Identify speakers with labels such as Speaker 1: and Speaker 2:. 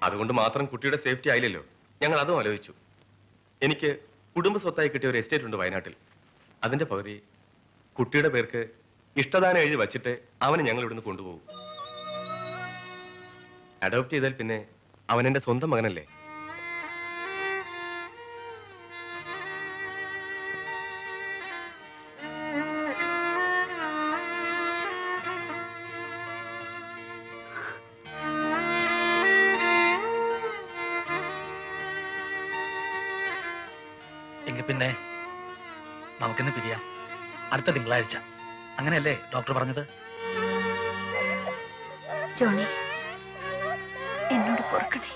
Speaker 1: അതുകൊണ്ട് മാത്രം കുട്ടിയുടെ സേഫ്റ്റി ആയില്ലല്ലോ. ഞങ്ങൾ അതും ആലോചിച്ചു. എനിക്ക് കുടുംബ സ്വത്തായി കിട്ടിയ ഒരു എസ്റ്റേറ്റ് ഉണ്ട് വയനാട്ടിൽ. അതിന്റെ പകുതി കുട്ടിയുടെ പേർക്ക് ഇഷ്ടദാനം എഴുതി വച്ചിട്ട് അവനെ ഞങ്ങൾ ഇവിടുന്ന് കൊണ്ടുപോകും. അഡോപ്റ്റ് ചെയ്താൽ പിന്നെ അവൻ എന്റെ സ്വന്തം മകനല്ലേ.
Speaker 2: എങ്കിൽ പിന്നെ നമുക്കിന്ന് പിരിയാം. അടുത്ത തിങ്കളാഴ്ച. അങ്ങനെയല്ലേ ഡോക്ടർ പറഞ്ഞത്?
Speaker 3: ജോണി, എന്നോട് പൊറുക്കണേ.